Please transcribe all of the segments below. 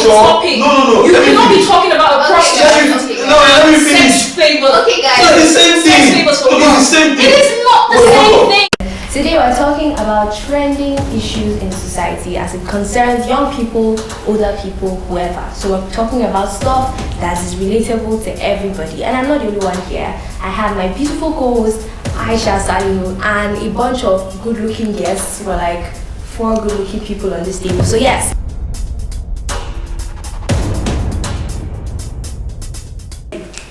topic. No. You cannot be talking about a prostitute. No, let me finish. Sex favors. Okay, guys. It's the same thing. Sex favors for Look, it's the same thing. It is not the same thing. Today we're talking about trending issues in society as it concerns young people, older people, whoever. So we're talking about stuff that is relatable to everybody. And I'm not the only one here. I have my beautiful co-host Aisha Salihu and a bunch of good-looking guests. We're like 4 good-looking people on this table. So yes.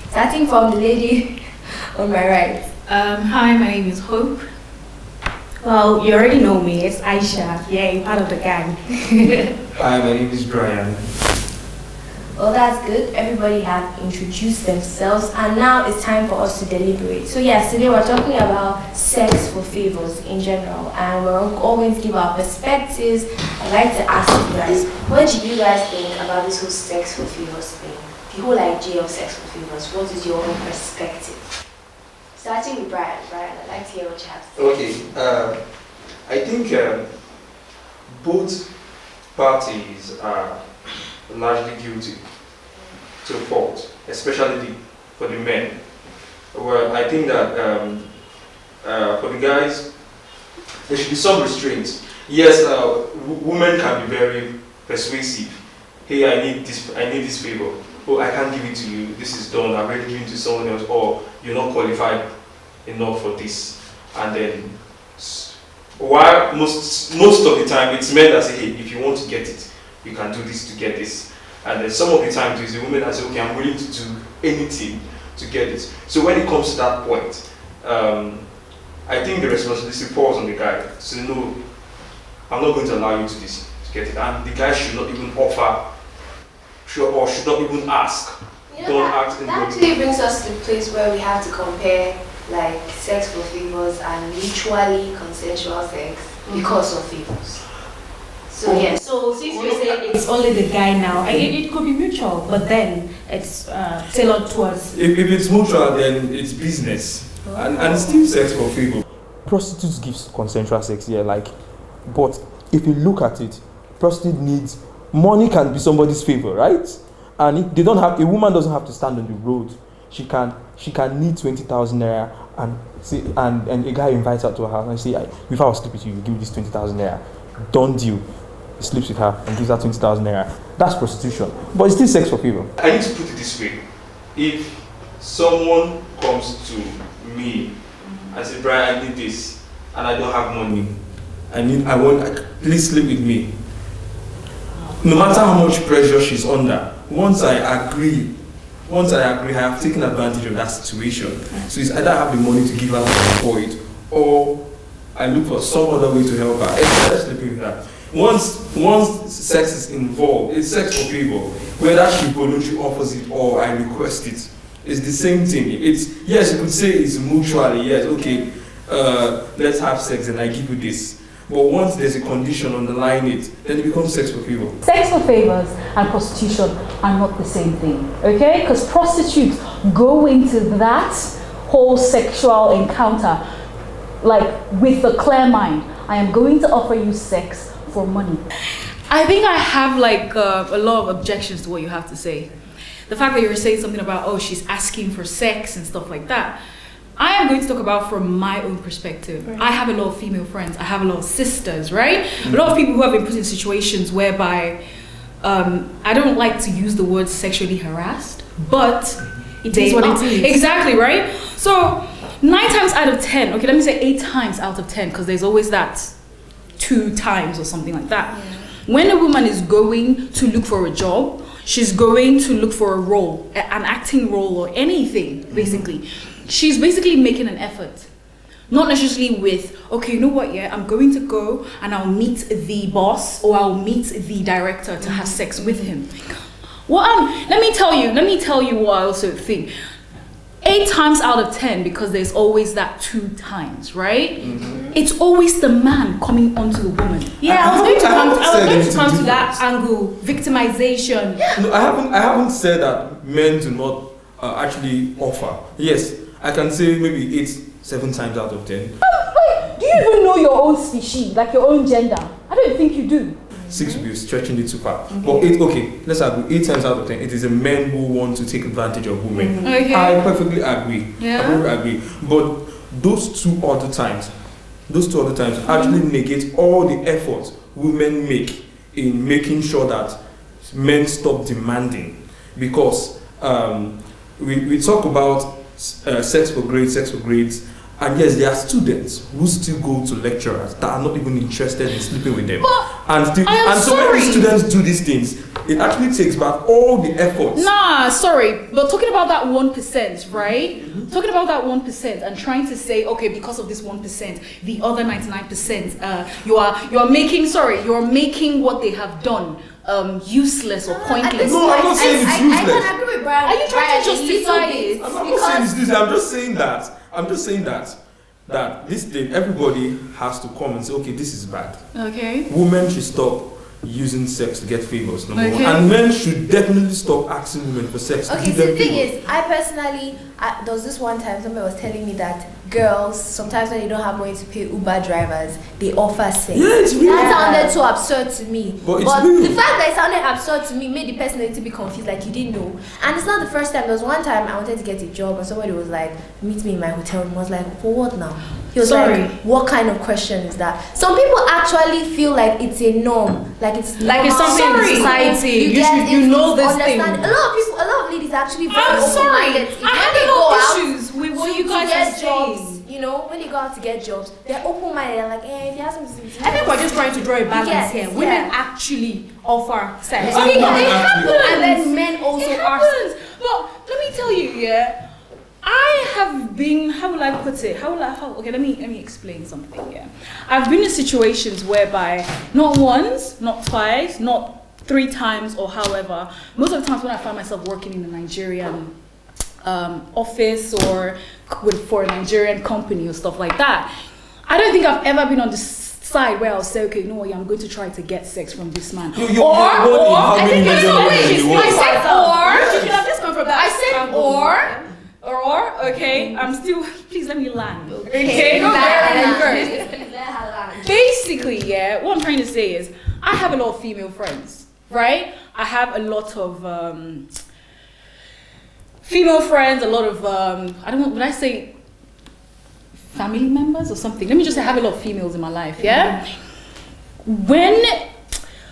Starting from the lady on my right. Hi, my name is Hope. Well, you already know me. It's Aisha. Yeah, you're part of the gang. Hi, my name is Brian. Well, that's good. Everybody have introduced themselves, and now it's time for us to deliberate. So yes, today we're talking about sex for favors in general, and we're all going to give our perspectives. I'd like to ask you guys, what do you guys think about this whole sex for favors thing? The whole idea of sex for favors. What is your own perspective? Starting with Brian. Brian, I'd like to hear what you have to say. Okay, I think both parties are largely guilty to a fault, especially for the men. Well, I think that for the guys, there should be some restraint. Yes, women can be very persuasive. Hey, I need this favor. Oh, I can't give it to you. This is done. I've already given it to someone else. Or you're not qualified enough for this. And then, while most of the time it's men that say, hey, if you want to get it, you can do this to get this. And then some of the time it's the women that say, okay, I'm willing to do anything to get this. So when it comes to that point, I think the responsibility falls on the guy to say, no, I'm not going to allow you to get it. And the guy should not even offer, or should not even ask. You know, that actually brings us to the place where we have to compare like sex for favors and mutually consensual sex because of favors. So yes. So since you say it's only the guy now, it could be mutual, but then it's tailored towards. If it's mutual, then it's business, and still sex for favor. Prostitutes gives consensual sex, yeah, but if you look at it, prostitute needs money can be somebody's favor, right? And they don't have a woman doesn't have to stand on the road. She can need 20,000 naira and say and a guy invites her to her house and say, if I was sleep with you, you give me this 20,000 naira. Done deal. He sleeps with her and gives her 20,000 naira. That's prostitution, but it's still sex for favor. I need to put it this way: if someone comes to me and says, Brian, I need this, and I don't have money, please sleep with me. No matter how much pressure she's under, once I agree, I have taken advantage of that situation. So it's either I have the money to give her for it, or I look for some other way to help her. Let's sleep with her. Once sex is involved, it's sex for favor. Whether she voluntarily offers it or I request it, it's the same thing. It's yes, you could say it's mutually. Yes, okay. Let's have sex and I give you this. But once there's a condition underlying it, then it becomes sex for favor. Sex for favors and prostitution are not the same thing, okay? Because prostitutes go into that whole sexual encounter like with a clear mind. I am going to offer you sex for money. I think I have a lot of objections to what you have to say. The fact that you're saying something about, oh, she's asking for sex and stuff like that. I am going to talk about from my own perspective. Right. I have a lot of female friends. I have a lot of sisters, right? Mm-hmm. A lot of people who have been put in situations whereby I don't like to use the word sexually harassed, but it is what it is. Exactly, right? So 9 times out of 10, okay, let me say 8 times out of 10, because there's always that 2 times or something like that. Yeah. When a woman is going to look for a job, she's going to look for a role, an acting role or anything, basically. Mm-hmm. She's basically making an effort. Not necessarily with, okay, you know what, yeah, I'm going to go and I'll meet the boss or I'll meet the director to have sex with him. Well, let me tell you what I also think. 8 times out of 10, because there's always that 2 times, right? Mm-hmm. It's always the man coming onto the woman. Yeah, I was going to come to that angle, victimization. No, I haven't said that men do not actually offer. Yes, I can say maybe 7 times out of 10. Do you even know your own species, like your own gender? I don't think you do. 6 will be stretching it too far. But 8, okay, let's agree, 8 times out of 10, it is the men who want to take advantage of women. Okay. I perfectly agree. Yeah. I perfectly agree. But those two other times actually negate all the effort women make in making sure that men stop demanding. Because we talk about sex for grades, and yes, there are students who still go to lecturers that are not even interested in sleeping with them. And so when these students do these things, it actually takes back all the efforts. Nah, sorry, but talking about that 1%, right? Talking about that 1% and trying to say, okay, because of this 1%, the other 99%, you are making what they have done useless or pointless. No, I'm not saying it's useless. I can agree with Brian. Are you trying to justify it? I'm not saying it's useless. I'm just saying that this thing, everybody has to come and say, okay, this is bad. Okay. Women should stop using sex to get favors, number one. Okay. And men should definitely stop asking women for sex to Okay, give so the them thing favors. is, I personally, there was this one time somebody was telling me that girls, sometimes when they don't have money to pay Uber drivers, they offer sex. Yeah, it's real. That sounded so absurd to me. But it's real. the fact that it sounded absurd to me made the person a little bit confused, like you didn't know. And it's not the first time. There was one time I wanted to get a job and somebody was like, meet me in my hotel room. I was like, for what now? He was like, what kind of question is that? Some people actually feel like it's a norm, like it's Like it's something in society. You know this thing. A lot of ladies actually very I'm sorry. open-minded. I have a lot of issues with what you guys are saying. You know, when they go out to get jobs, they're open-minded. They're like, if you have something to do. I think we're just trying to draw a balance Yes, here. yeah. Women actually offer sex. And women actually offer. And then men also ask. But let me tell you, yeah, I have been, how will I put it? Okay, let me explain something, yeah. I've been in situations whereby not once, not twice, not 3 times or however, most of the times when I find myself working in a Nigerian office or for a Nigerian company or stuff like that, I don't think I've ever been on the side where I'll say, okay, no, I'm going to try to get sex from this man. I okay, I'm still, please let me land. Okay, basically, yeah, what I'm trying to say is, I have a lot of female friends, right? I have a lot of female friends, a lot of, would I say family members or something? Let me just say I have a lot of females in my life, yeah?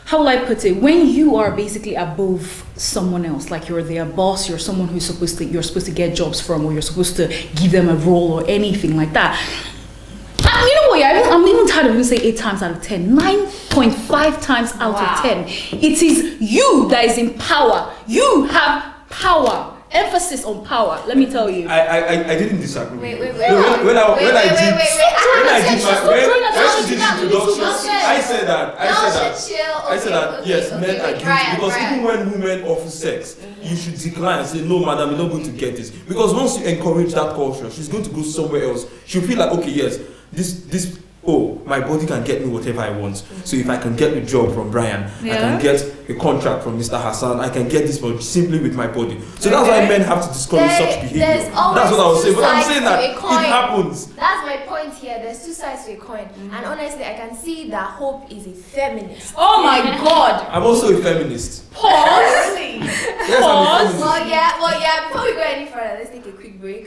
How will I put it? When you are basically above someone else, like you're their boss, you're someone you're supposed to get jobs from, or you're supposed to give them a role or anything like that. You know what? Yeah, I'm even tired of even saying 8 times out of 10, 9.5 times out of 10. It is you that is in power. You have power. Emphasis on power. Let me tell you. I didn't disagree. Wait. When I did introduction, I said that yes, men are guilty, because even when women offer sex, you should decline and say, no, madam, you're not going to get this. Because once you encourage that culture, she's going to go somewhere else. She'll feel like, okay, yes, my body can get me whatever I want. So if I can get a job from Brian, I can get a contract from Mr. Hassan, I can get this simply with my body. So that's why men have to discourage such behavior. That's what I was saying. But I'm saying that it happens. That's my point here. There's 2 sides to a coin. And honestly, I can see that Hope is a feminist. Oh my God. I'm also a feminist. Pause. Yes, I'm a feminist. Well, yeah. Before we go any further, let's take a quick break.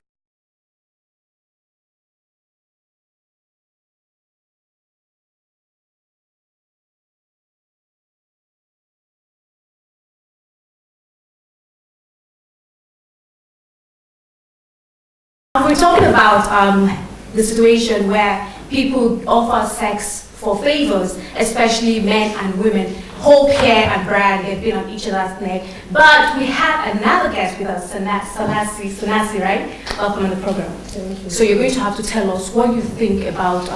We're talking about the situation where people offer sex for favors, especially men and women. Hope here and Brian, they've been on each other's neck. But we have another guest with us, Sanasi, right? Welcome on the program. So you're going to have to tell us what you think about,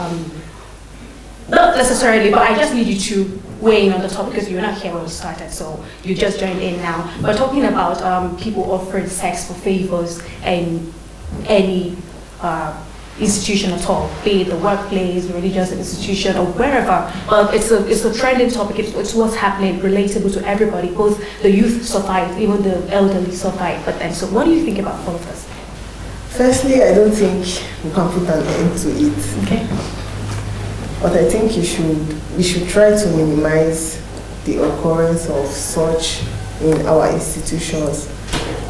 not necessarily, but I just need you to weigh in on the topic because you're not here when we started, so you just joined in now. We're talking about people offering sex for favors and any institution at all, be it the workplace, religious institution, or wherever. But it's a trending topic. It's what's happening, relatable to everybody. Both the youth suffer it, even the elderly suffer it. But then, so what do you think about all of this? Firstly, I don't think we can put an end to it. Okay. But I think we should try to minimize the occurrence of such in our institutions.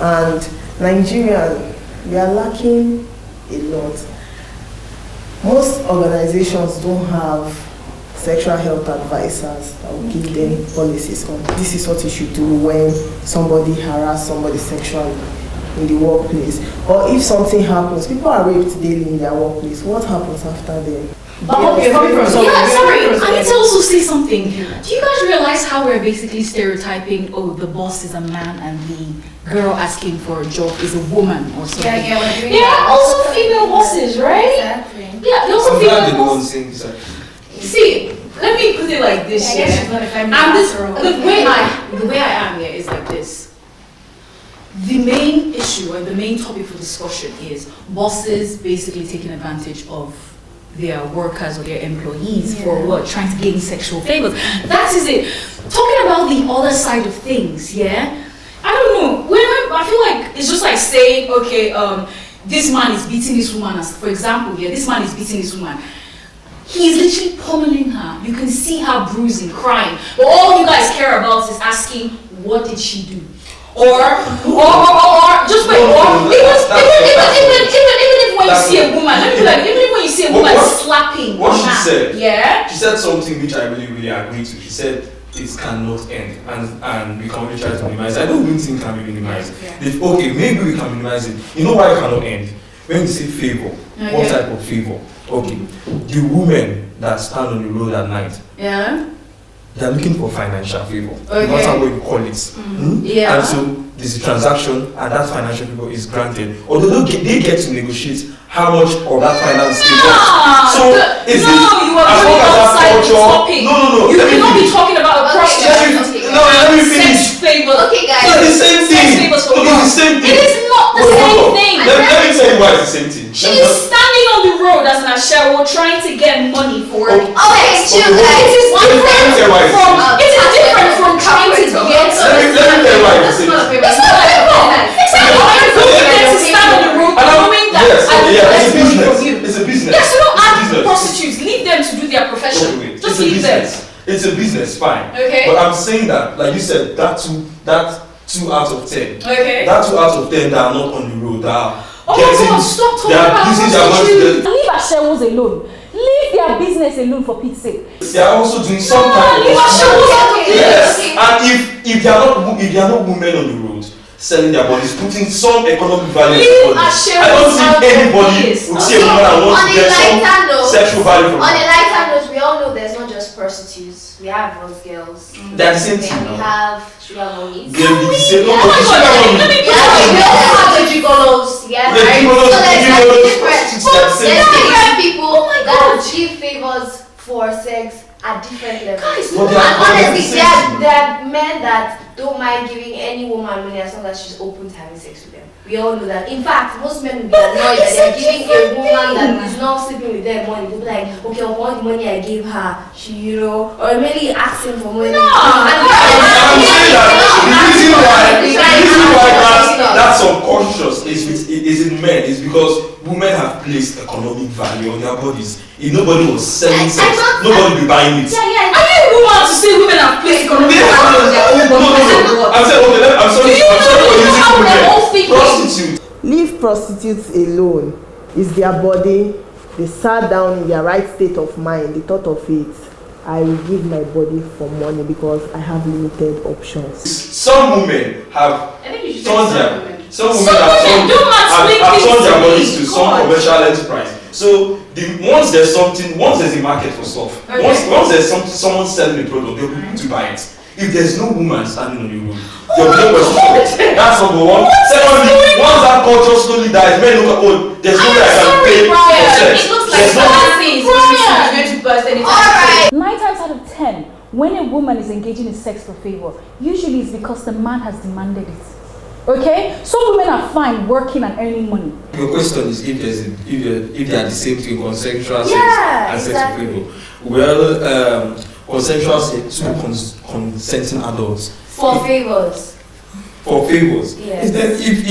And Nigerian, we are lacking a lot. Most organizations don't have sexual health advisors that will give them policies on this is what you should do when somebody harasses somebody sexually in the workplace. Or if something happens, people are raped daily in their workplace. What happens after them? Okay, sorry. I need to also say something. Do you guys realize how we're basically stereotyping, oh, the boss is a man and the girl asking for a job is a woman or something? Yeah, we're doing There are that. also female bosses, right? Exactly. Yeah, there are also I'm glad they female don't bosses. think so. See, let me put it like this, I guess yeah. she's not a feminist And this, after all. the way I am here is like this. The main issue and the main topic for discussion is bosses basically taking advantage of their workers or their employees for what? Trying to gain sexual favors. That is it. Talking about the other side of things, yeah? I don't know. I feel like it's just like saying, okay, this man is beating this woman. As for example, yeah, this man is beating this woman. He's literally pummeling her. You can see her bruising, crying. But all you guys care about is asking, what did she do? Or just wait, even when you see a woman, let me be like, even when you see a woman slapping What a she man, said, yeah? she said something which I really agree to. She said it cannot end, and we can only try to minimize it. I don't even think it can be minimized. If, okay, maybe we can minimize it. You know why it cannot end? When you say favor, what type of favor? Okay, the women that stand on the road at night, Yeah. they're looking for financial favor, no Okay. matter what you call it. Yeah. And so there's a transaction, and that financial favor is granted. Although they get to negotiate how much of that finance is worth. So is no, it you are as going long as that outside the culture? topic. No. You Let me cannot be finish. talking about a prostitute. Let me finish. Sex favor. Okay, guys. It's the same Sex thing. favors for Look, what? it's the same thing. It is not the Hold same on. thing. Let me tell you why it's the same thing. She is standing on the road as an ashawo trying to get money for it. Okay, chill, Okay, guys. It is Let me tell you why it's the same thing. it is different from trying to get. Let me tell you why it's the same thing. It's not a favor. Exactly. I'm going to stand on the road knowing that Yes, I will yeah, get it's a money business. from you. It's a business. Yes, you don't It's a add business. prostitutes. Leave them to do their profession. Wait. Just It's a leave them. business. It's a business, fine. Okay. But I'm saying that, like you said, that two out of 10. Okay. That 2 out of 10 that are not on the road, that are Oh my getting, God, stop talking they are about using their money prostitutes. to Leave ashewos alone. Leave their business alone for Pete's sake. they are also doing some kind of leave ashewos out of yes. this. And if they are not women on the road selling their bodies, putting some economic value Leave on bodies, ashewos I don't out of think anybody this. would see a woman and want to get some sexual value from On a her. lighter note, we all know there's not just prostitutes. We have those girls. They're the same thing And we now. have sugar mummies. They're the same. Yeah, No, but the sugar let mummy- me Yeah, we also have the gigolos. Yeah, The right? gigolos, So there's the like gigolos, different. prostitutes, they're the same There's thing. different people that God. give favors for sex at different levels. Guys, But And they are honestly, the there same thing. are men that don't mind giving any woman money as long as she's open to having sex with them. We all know that. In fact, most men will be annoyed that they're giving a woman that is not sleeping with them money. They'll be like, okay, I want the money I gave her. She, or maybe asking for money. I'm saying that the reason why that's subconscious is in men is because women have placed economic value on their bodies. If nobody was selling sex, nobody would be buying it. Are you a woman to say women have placed economic value on their own bodies? I'm saying, okay, I'm sorry. Do you I'm sorry for know using how we're all women. thinking? Prostitute. Leave prostitutes alone. It's their body. They sat down in their right state of mind. They thought of it. I will give my body for money because I have limited options. Some women have I think you should turned say their women. some women Some have women turned don't explain have things turned their to me. bodies to some God. commercial enterprise. So once there's a market for stuff, Okay. once there's someone selling a product, there'll be people to buy it. If there's no woman standing on the road, there'll be no person. That's number one. Secondly, once that culture slowly dies, men look at, oh, there's no way I can pay for sex. It looks like There's no Pharisees is going to burst anytime. Alright. 9 times out of 10, when a woman is engaging in sex for favor, usually it's because the man has demanded it. Okay? Some women are fine working and earning money. Your question is if they are the same thing, consensual sex Yeah, and exactly. sex for favor. Well, consensual sex, two consenting adults For favors. for favors. Yes. Then if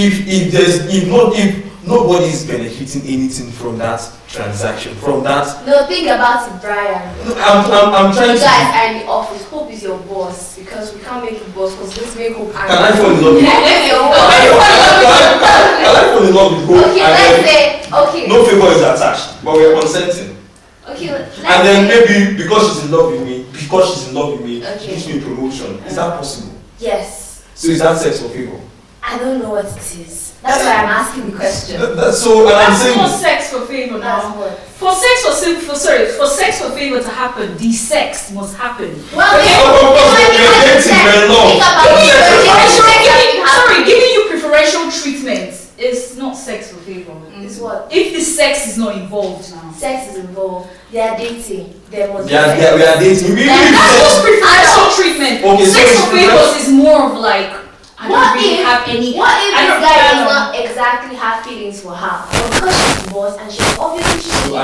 Nobody is benefiting anything from that transaction, from that. No, think about it, Brian. I'm trying You to. guys are in the office. Hope is your boss because we can't make you boss because let's make Hope Can I fall in love with Can I fall in love with Hope? Okay, let's say, okay. No favor is attached, but we are consenting. Okay, let's And then say, maybe because she's in love with me, she Okay. gives me a promotion. Is that possible? yes. So is that sex for favor? I don't know what it is. That's why I'm asking the question. So and I'm That's saying. not sex for favor That's now. what. For sex for favor to happen, the sex must happen. Well, Of course, we're dating, we're in love. Think about it. Giving you preferential treatment is not sex for favor. It's what? If the sex is not involved now. Sex is involved. They are dating. There must be Yeah, sex. we are dating. We That's just preferential treatment. Okay, so Sex it's for favors is more of like, I What don't really if- have any. What if I this don't- guy I does don't- not exactly have feelings for her? But because she's divorced and she's obviously So I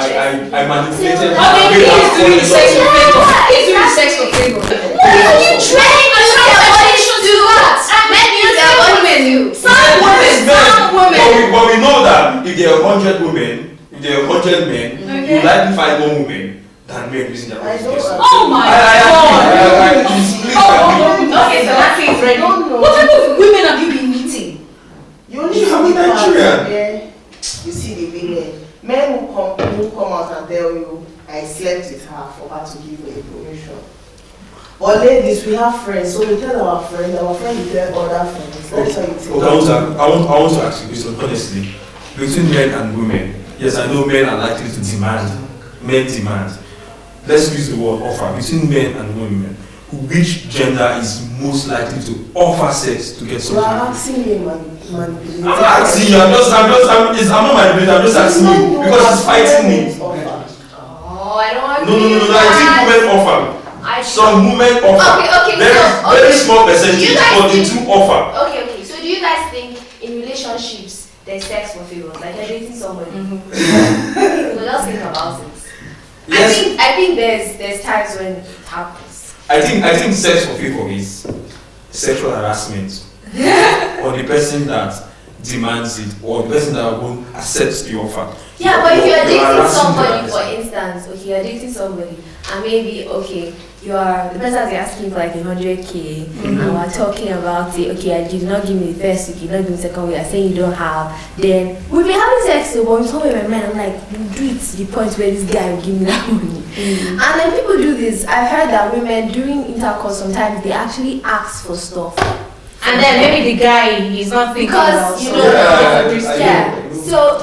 manipulated. So- I mean, he is doing the sex for favor. He's doing the sex for favor. Men use their bodies to do what? Men use their bodies to. Some women. But we know that if there are 100 women, if there are 100 men, you likely find more women than men using their bodies. I don't agree. Oh my God. Okay, so that is ready. don't know. What type of women have you been meeting? You only see I'm the part Nigerian. where you see the women. Men who come out and tell you, I slept with her for her to give me information. But ladies, we have friends, so we tell our friends will tell other friends. That's how you take Okay, I want to ask you this honestly. Between men and women, yes, I know men are likely to demand. Men demand. Let's use the word offer. Between men and women, which gender is most likely to offer sex to get You something? are asking me manipulating. I'm not asking you. I'm not manipulating. I'm just asking you because she's fighting me. Oh, I don't want No. I think women offer. Some women offer. Okay, Very small percentage, You guys but they think- do offer. Okay. So do you guys think in relationships there's sex for favors? Like you're dating somebody. So just think about it. Yes. I think there's times when it happens. I think sex for favor is sexual harassment on the person that demands it or the person that won't accept the offer. Yeah, but if you're dating harassing somebody, the for person. instance, okay, you're dating somebody, and maybe, okay, the person is asking for like 100K, and we're talking about it, okay, you did not give me the first week, you did not give me the second week, you're saying you don't have, then we've been having sex, so when you told me my man, I'm like, we'll do it to the point where this guy will give me that money. And then people do this. I've heard that women during intercourse sometimes they actually ask for stuff. And then maybe the guy, he's not thinking about Because you something. know,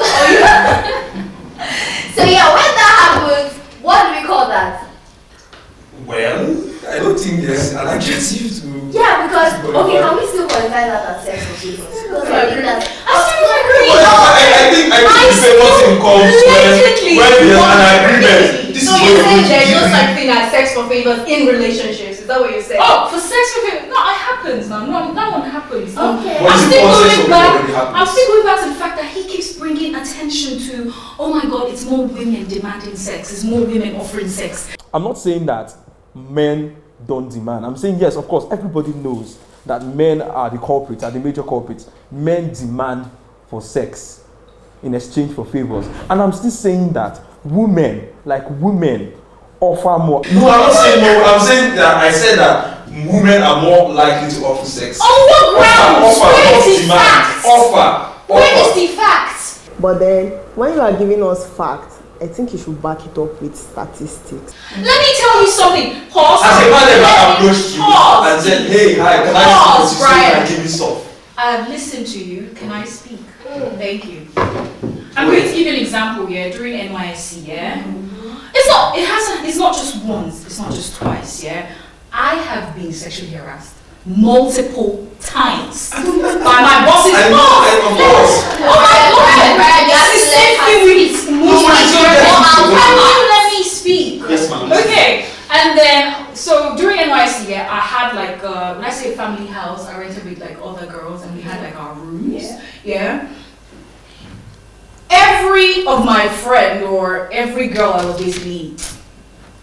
so yeah, when that happens, what do we call that? Well, I don't think there's an adjective to. Yeah, because okay, can we still qualify that as sex for favors? Because I think that I think the famous thing comes when there's an agreement. This So is you're what saying there's no we're such thing as sex for favors in relationships? Is that what you're saying? Oh, for sex for favor? No, it happens now. No, that one happens. Okay. What I'm is it still for sex going for back. favor already happens? I'm still going back to the fact that he keeps bringing attention to. Oh my God, it's more women demanding sex. It's more women offering sex. I'm not saying that men don't demand. I'm saying yes, of course, everybody knows that men are the culprits, are the major culprits. Men demand for sex in exchange for favors. And I'm still saying that women offer more. No, I'm not saying no. I'm saying that I said that women are more likely to offer sex. On what grounds? Offer, Where not is the demand. fact? Offer. Where is the fact? But then, when you are giving us facts, I think you should back it up with statistics. Let me tell you something. Pause. As a man ever Let me approached you pause. and said, hey, hi, can I Pause, speak to you Brian. and give you stuff? I've listened to you. Can I speak? Thank you. I'm going to give you an example here during NYSC, yeah? It's not just once, it's not just twice, yeah? I have been sexually harassed multiple times by my boss's And boss. of course. Oh my God! That's the same thing with let me speak. Yes, ma'am. Okay, and then so during NYC, yeah, I had like when I say family house, I rented with like other girls, and we had like our rooms. Yeah. Every of my friend or every girl I was basically,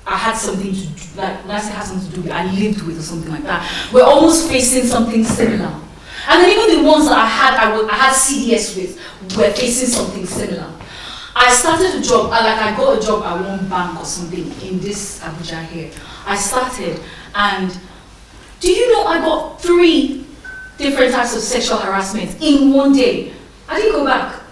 I had something to do, like when I say I had something to do with, I lived with or something like that. We're almost facing something similar. And then even the ones that I had CDS with were facing something similar. I started a job, I got a job at one bank or something in this Abuja here. I started, and do you know I got 3 different types of sexual harassment in one day? I didn't go back.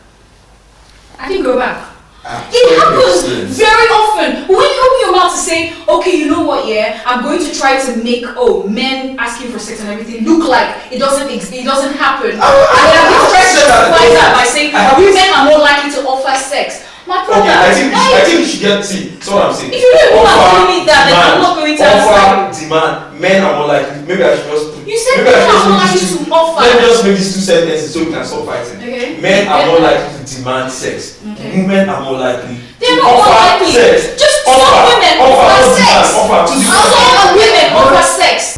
It happens very often. When you open your mouth to say, okay, you know what, yeah, I'm going to try to make men asking for sex and everything look like it doesn't happen. And then I'm going to try to justify that by saying women are more likely to offer sex. My brother, okay, I think you should get that's what I'm saying. If you don't want to me that, then I'm not going to offer demand. Men are more likely. Maybe I should just. You said men are more likely to offer. Let me just make these 2 sentences so we can stop fighting. Okay. Men are more likely to demand sex. Okay. Women are more likely They're to not more offer likely. sex. Just some women offer sex. Some women offer sex.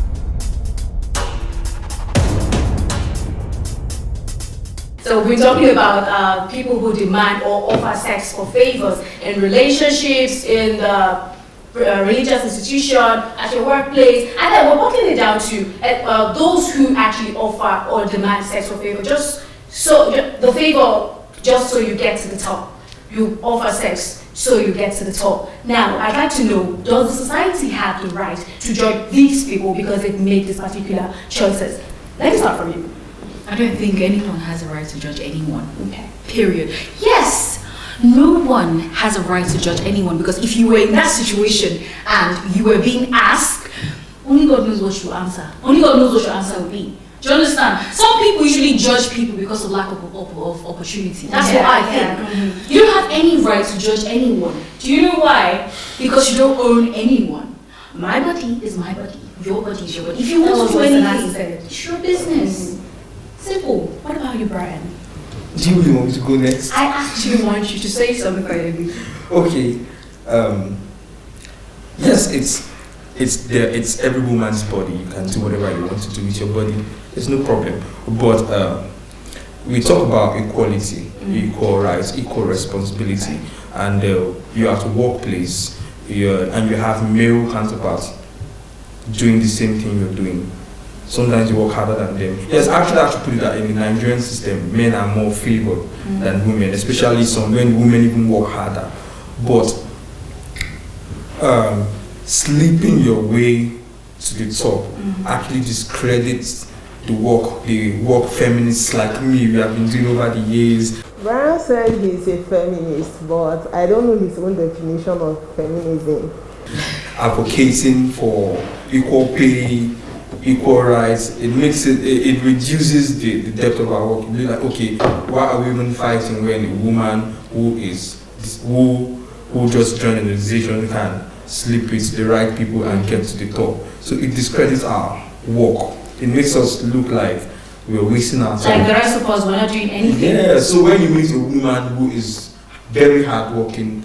So we're talking about people who demand or offer sex for favors in relationships, in the religious institution, at your workplace, and then we're walking it down to those who actually offer or demand sex for favor. Just so you get to the top. You offer sex so you get to the top. Now, I'd like to know, does the society have the right to judge these people because they've made these particular choices? Let me start from you. I don't think anyone has a right to judge anyone. Okay. Period. Yes, no one has a right to judge anyone, because if you were in that situation and you were being asked, only God knows what you answer. Only God knows what your answer will be. Do you understand? Some people usually judge people because of lack of opportunity. That's what I think. Yeah. Mm-hmm. You don't have any right to judge anyone. Do you know why? Because you don't own anyone. My body is my body. Your body is your body. If you want to do anything, it's your business. Mm-hmm. Simple. What about you, Brian? Do you really want me to go next? I actually want you to say something for you. Okay. Yes, it's every woman's body. You can do whatever you want to do with your body. There's no problem. But we talk about equality, equal rights, equal responsibility, and you're at a workplace, and you have male counterparts doing the same thing you're doing. Sometimes you work harder than them. Yes, actually, I have to put it that in the Nigerian system, men are more favored than women, especially when women even work harder. But sleeping your way to the top actually discredits the work feminists like me we have been doing over the years. Brian said he's a feminist, but I don't know his own definition of feminism. Advocating for equal pay, equal rights, it reduces the depth of our work. You're like, okay, why are we even fighting when a woman who just joined an organization can sleep with the right people and get to the top? So it discredits our work. It makes us look like we're wasting our time. Like the rest of us, we're not doing anything. Yeah, so when you meet a woman who is very hardworking,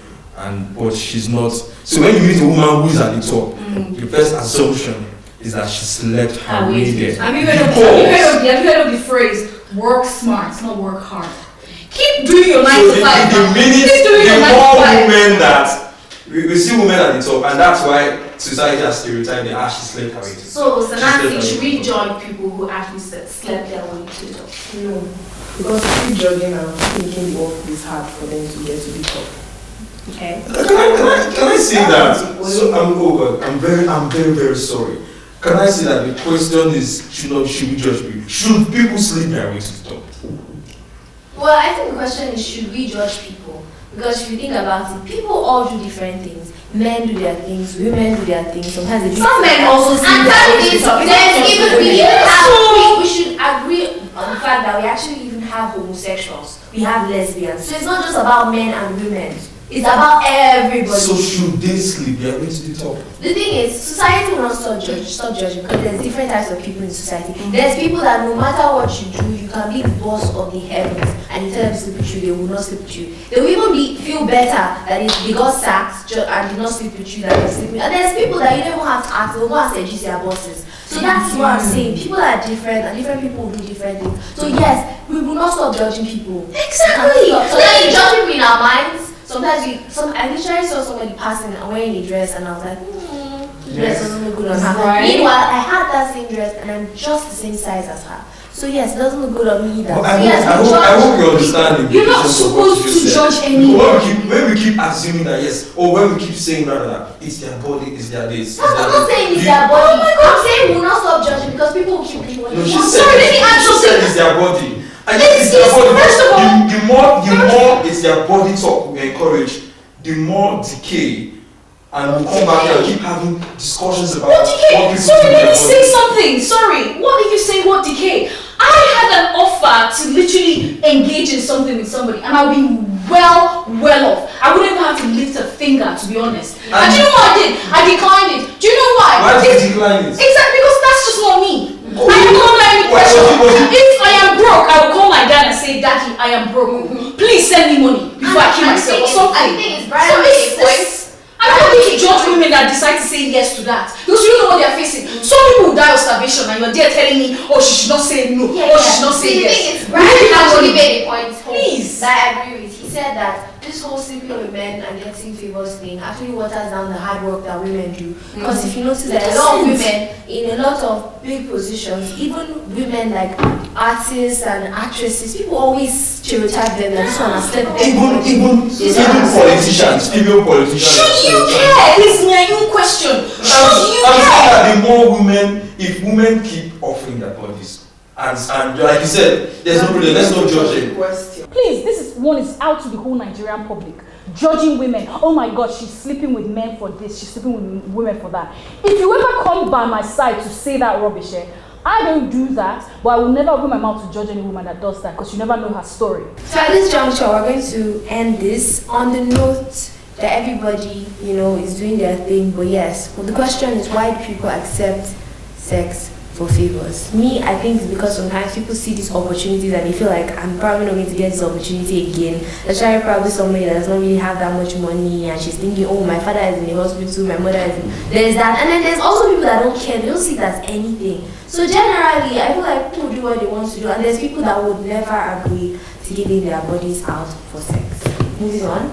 but she's not, so when you meet a woman who is at the top, the first assumption is that she slept her way there. Have you heard of the phrase, work smart, not work hard? Keep doing your 9 to 5. The more women that, we see women at the top, and that's why society has stereotyped them as she slept her way to the top. So, Sanasi, should we judge people who actually slept their way to the top? No, because keep judging and thinking the work is hard for them to get to the top. Okay. Can I say that? So I'm very, very sorry. Can I say that the question is, should we judge people? Should people sleep their way to the top? Well, I think the question is, should we judge people? Because if you think about it, people all do different things. Men do their things, women do their things. Sometimes they do. Some men also sleep their way to the top. We should agree on the fact that we actually even have homosexuals. We have lesbians. So it's not just about men and women. It's about everybody. So should they sleep their way to the top? The thing is, society will not stop judging, because there's different types of people in society. There's people that no matter what you do, you can be the boss of the heavens, and you tell them to sleep with you, they will not sleep with you. They will even feel better that they got sacked and did not sleep with you than they sleep with you. And there's people that you don't even have to ask, they'll go and say their bosses. So that's what I'm saying. People are different, and different people will do different things. So yes, we will not stop judging people. Exactly. So then you judge people in our minds. Sometimes I literally saw somebody passing and wearing a dress, and I was like, dress doesn't look good on her. Right. Meanwhile, I had that same dress and I'm just the same size as her. So So yes, it doesn't look good on me either. But So yes, I hope you understand the You're not implications of what supposed you to just judge said. anyone. When we keep assuming that yes, or when we keep saying that it's their body, it's their this. I'm not saying it's their body. I'm saying we'll not stop judging because people will keep doing what No, they she want. said, Sorry, let me add she said something. it's their body. And It's- it's their body. first of all- The more it's their body talk we encourage, the more decay. And we'll come back and keep having discussions about What decay? what people Sorry, do with let their me say body. something. Sorry. What did you say? What decay? I had an offer to literally engage in something with somebody, and I'll be well off. I wouldn't even have to lift a finger, to be honest. And do you know what I did? I declined it. Do you know why? Why did It's- you decline it? Exactly, because that's just not me. Oh. I am not under any Why pressure. was it- If I am broke, I will call my dad and say, Daddy, I am broke. Please send me money before I kill myself or something. I think it's Brian So making it's- points. I don't need to judge women that decide to say yes to that. Because you know what they're facing. Some people will die of starvation and you're there telling me, oh, she should not say no, or she should not say See, the yes. thing is, Brian actually made a point Please. that I agree with. He said that this whole sleeping with men and getting favors thing actually waters down the hard work that women do. Because if you notice that a lot of women in a lot of big positions, even women like artists and actresses, people always stereotype them that this one has slept with Even politicians, female politicians. Should you care? This is my own question. Should you I'm saying care? that the more women, if women keep offering their bodies, and like you said, there's no problem, let's not judge them. Question. Please, this is one is out to the whole Nigerian public. Judging women. Oh my God, she's sleeping with men for this, she's sleeping with women for that. If you ever come by my side to say that rubbish, I don't do that, but I will never open my mouth to judge any woman that does that because you never know her story. So at this juncture, we're going to end this on the note that everybody, is doing their thing. But yes, the question is, why do people accept sex for favors? Me, I think it's because sometimes people see these opportunities and they feel like I'm probably not going to get this opportunity again. Especially probably somebody that does not really have that much money and she's thinking, oh, my father is in the hospital, my mother is in... There's that. And then there's also people that don't care. They don't see it as anything. So generally, I feel like people do what they want to do, and there's people that would never agree to giving their bodies out for sex. Moving on.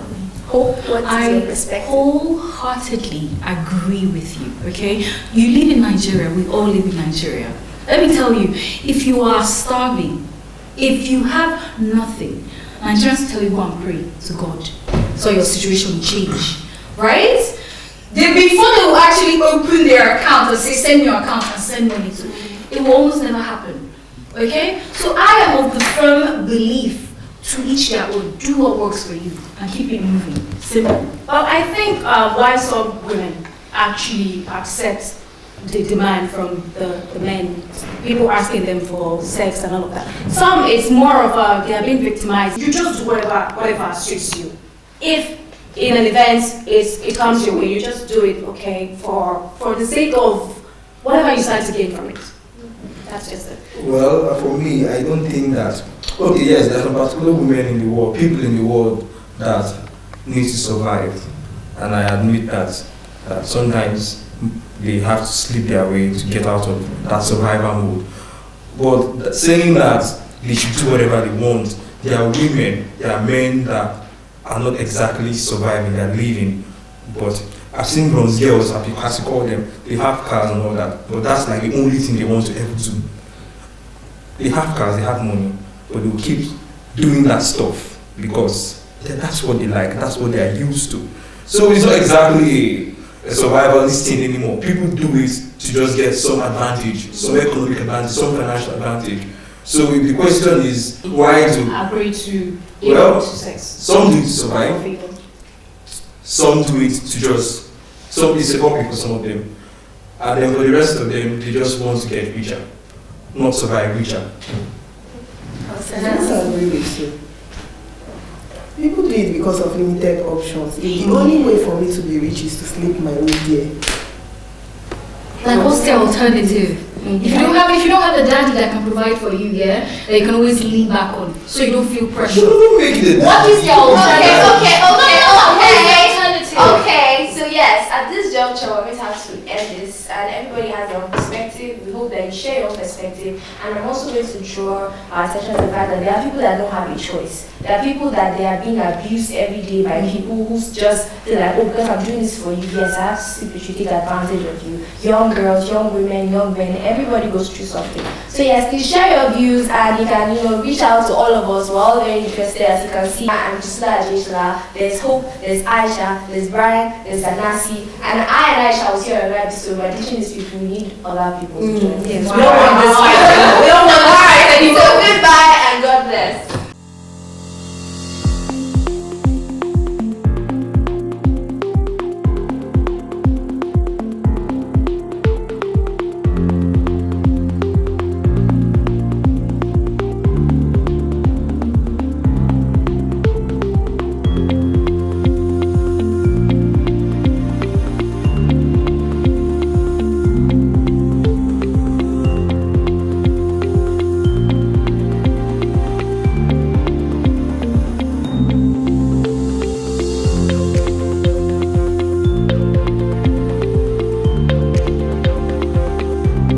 Hope, what is your I perspective? wholeheartedly agree with you, okay? You live in Nigeria, we all live in Nigeria. Let me tell you, if you are starving, if you have nothing, Nigerians tell you go and pray to God, so your situation will change, right? Before they will actually open their account and say, send me your account and send money to it will almost never happen, okay? So I am of the firm belief, to each their own, do what works for you and keep it moving. Simple. Well, I think why some women actually accept the demand from the men, people asking them for sex and all of that. Some, it's more of they are being victimized. You just do whatever suits you. If in an event it comes your way, you just do it, okay, for the sake of whatever you stand to gain from it. That's just it. Well, for me, I don't think that. Okay, yes, there are some particular women in the world, people in the world that need to survive, and I admit that sometimes they have to sleep their way to get out of that survival mode. But saying that they should do whatever they want, there are women, there are men that are not exactly surviving, they're living, but I've seen bronze girls, as you call them, they have cars and all that, but that's like the only thing they want to ever do. They have cars, they have money, but they will keep doing that stuff because that's what they like, that's what they are used to. So it's not exactly a survivalist thing anymore. People do it to just get some advantage, some economic advantage, some financial advantage. So if the question is why do Agree to well, to sex. some do it to survive, some do it to just, some it's a hobby for some of them, and then for the rest of them, they just want to get richer, not survive richer. I don't agree with you. People do it because of limited options. The only way for me to be rich is to sleep my way there. Like, what's the alternative? If you don't have a daddy that can provide for you, yeah, that you can always lean back on, so you don't feel pressure. Don't make it. What is the alternative? Okay, so yes, at this juncture, we're going to have to end this, and everybody has their own perspective. We hope that you share your own perspective, and I'm also going to draw our attention to the fact that there are people that don't have a choice. There are people that they are being abused every day by people who just feel like, oh, because I'm doing this for you, yes, I have to sleep with you, take advantage of you. Young girls, young women, young men, everybody goes through something. So So yes, please share your views and you can, reach out to all of us. We're all very interested, as you can see. I'm Jisla, there's Hope, there's Aisha, there's Brian, there's Anasi, and Aisha was here on that episode. We're teaching these people, we need other people to join. Yes, We don't want this fight. We don't want this fight anymore.